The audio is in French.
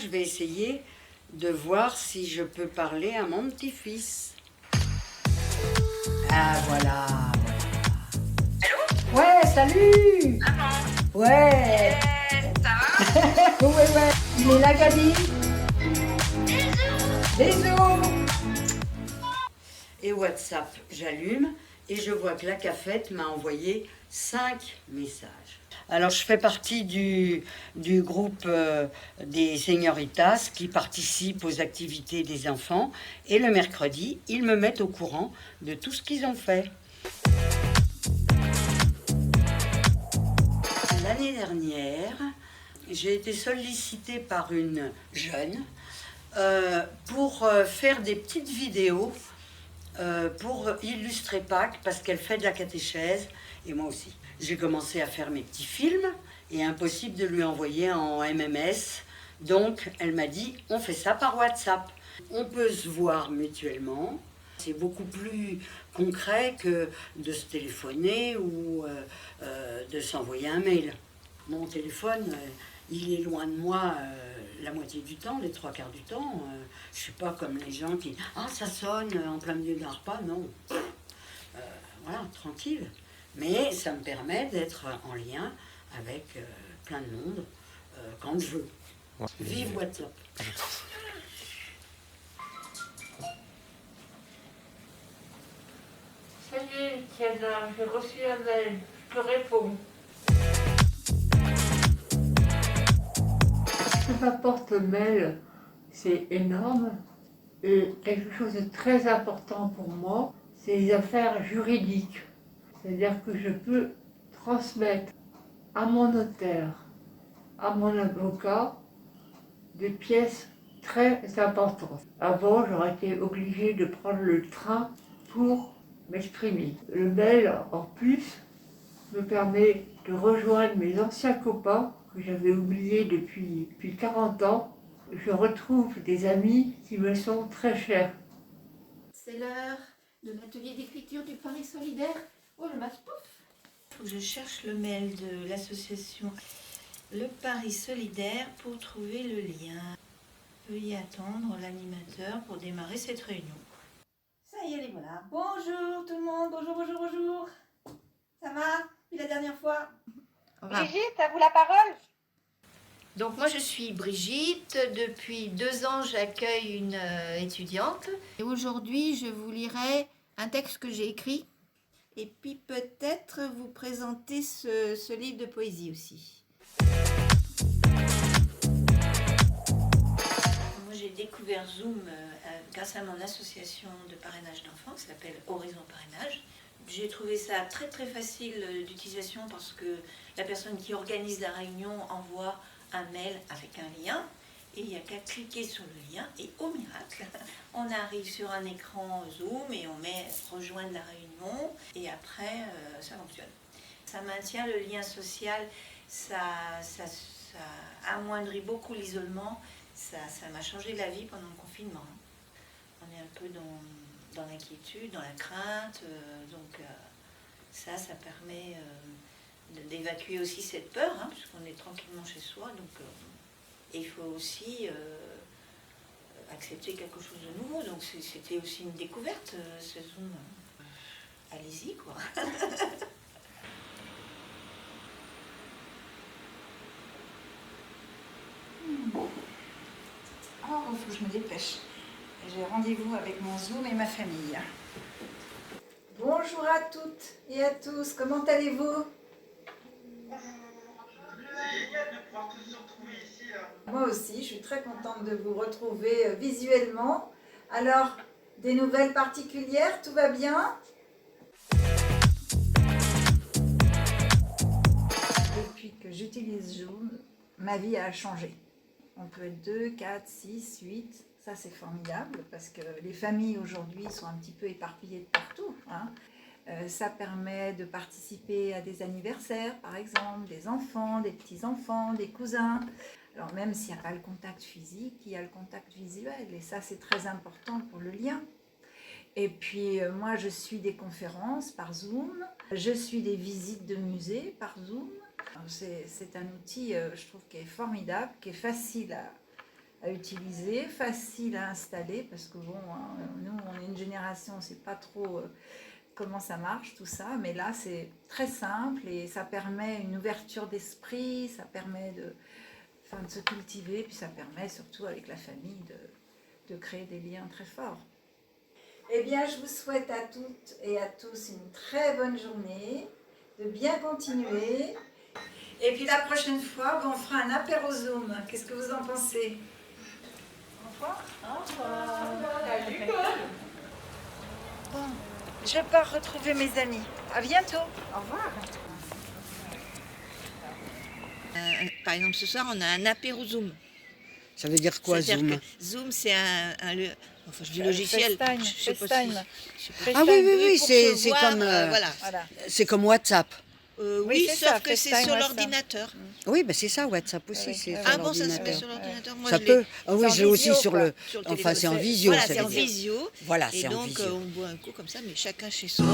Je vais essayer de voir si je peux parler à mon petit-fils. Ah voilà. Allô? Ouais, salut. Maman. Ouais. Ça va? Ouais. Il est là, Gabi. Bisous. Bisous. Et WhatsApp, j'allume et je vois que la cafette m'a envoyé 5 messages. Alors, je fais partie du groupe des Señoritas qui participent aux activités des enfants. Et le mercredi, ils me mettent au courant de tout ce qu'ils ont fait. L'année dernière, j'ai été sollicitée par une jeune pour faire des petites vidéos pour illustrer Pâques parce qu'elle fait de la catéchèse et moi aussi. J'ai commencé à faire mes petits films et impossible de lui envoyer en MMS. Donc elle m'a dit on fait ça par WhatsApp. On peut se voir mutuellement. C'est beaucoup plus concret que de se téléphoner ou de s'envoyer un mail. Mon téléphone, il est loin de moi la moitié du temps, les 3/4 du temps. Je ne suis pas comme les gens qui « Ah, ça sonne en plein milieu d'un repas ». Non. Voilà, tranquille. Mais ça me permet d'être en lien avec plein de monde quand je veux. Ouais. Vive WhatsApp. Salut Tiana, j'ai reçu un mail, je te réponds. Ce que m'apporte le mail, c'est énorme. Et quelque chose de très important pour moi, c'est les affaires juridiques. C'est-à-dire que je peux transmettre à mon notaire, à mon avocat, des pièces très importantes. Avant, j'aurais été obligée de prendre le train pour m'exprimer. Le mail, en plus, me permet de rejoindre mes anciens copains que j'avais oubliés depuis 40 ans. Je retrouve des amis qui me sont très chers. C'est l'heure de l'atelier d'écriture du Paris solidaire. Oh, le masque, pouf! Faut que je cherche le mail de l'association Le Paris solidaire pour trouver le lien. Veuillez attendre l'animateur pour démarrer cette réunion. Ça y est, les voilà. Bonjour tout le monde, bonjour. Ça va? Puis la dernière fois? Brigitte, à vous la parole. Donc moi je suis Brigitte, depuis 2 ans j'accueille une étudiante. Et aujourd'hui je vous lirai un texte que j'ai écrit et puis peut-être vous présenter ce livre de poésie aussi. Moi j'ai découvert Zoom grâce à mon association de parrainage d'enfants qui s'appelle Horizon Parrainage. J'ai trouvé ça très très facile d'utilisation parce que la personne qui organise la réunion envoie un mail avec un lien et il n'y a qu'à cliquer sur le lien et au miracle, on arrive sur un écran Zoom et on met rejoindre la réunion et après ça fonctionne. Ça maintient le lien social, ça amoindrit beaucoup l'isolement, ça m'a changé la vie pendant le confinement. On est un peu dans l'inquiétude, dans la crainte, donc ça permet d'évacuer aussi cette peur, puisqu'on est tranquillement chez soi, donc il faut aussi accepter quelque chose de nouveau, donc c'était aussi une découverte, ce Zoom. Allez-y, quoi. Oh, il faut que je me dépêche. J'ai rendez-vous avec mon Zoom et ma famille. Bonjour à toutes et à tous, comment allez-vous? C'est génial de pouvoir tous se retrouver ici là. Moi aussi, je suis très contente de vous retrouver visuellement. Alors, des nouvelles particulières, tout va bien? Depuis que j'utilise Zoom, ma vie a changé. On peut être 2, 4, 6, 8, ça c'est formidable parce que les familles aujourd'hui sont un petit peu éparpillées de partout. Ça permet de participer à des anniversaires par exemple, des enfants, des petits-enfants, des cousins. Alors même s'il n'y a pas le contact physique, il y a le contact visuel et ça c'est très important pour le lien. Et puis moi je suis des conférences par Zoom, je suis des visites de musées par Zoom. C'est un outil, je trouve, qui est formidable, qui est facile à utiliser, facile à installer, parce que bon, hein, nous, on est une génération, on ne sait pas trop comment ça marche, tout ça, mais là, c'est très simple et ça permet une ouverture d'esprit, ça permet de se cultiver, puis ça permet surtout avec la famille de créer des liens très forts. Eh bien, je vous souhaite à toutes et à tous une très bonne journée, de bien continuer. Et puis la prochaine fois, on fera un apéro Zoom. Qu'est-ce que vous en pensez? Au revoir. Au revoir. Salut. Bon, je pars retrouver mes amis. À bientôt. Au revoir. Par exemple, ce soir, on a un apéro Zoom. Ça veut dire quoi, C'est-à-dire Zoom? que Zoom, c'est un enfin, je dis logiciel. FaceTime. Je sais pas FaceTime. Ah oui, oui, oui, pour c'est se voir, comme, voilà. Voilà. c'est comme WhatsApp. Oui, c'est sauf ça, que c'est FaceTime, sur ouais, ça. l'ordinateur. Oui, ben c'est ça, WhatsApp aussi, Oui, c'est oui. sur Ah bon, ça se l'ordinateur. met sur l'ordinateur. Moi, Ça je l'ai peut. Ah oui, C'est en je l'ai aussi visio, sur quoi. le. sur le Enfin, téléphone. c'est en visio, Voilà, ça c'est veut en dire. visio. Voilà, Et c'est en donc, visio. on boit un coup comme ça, mais chacun chez soi.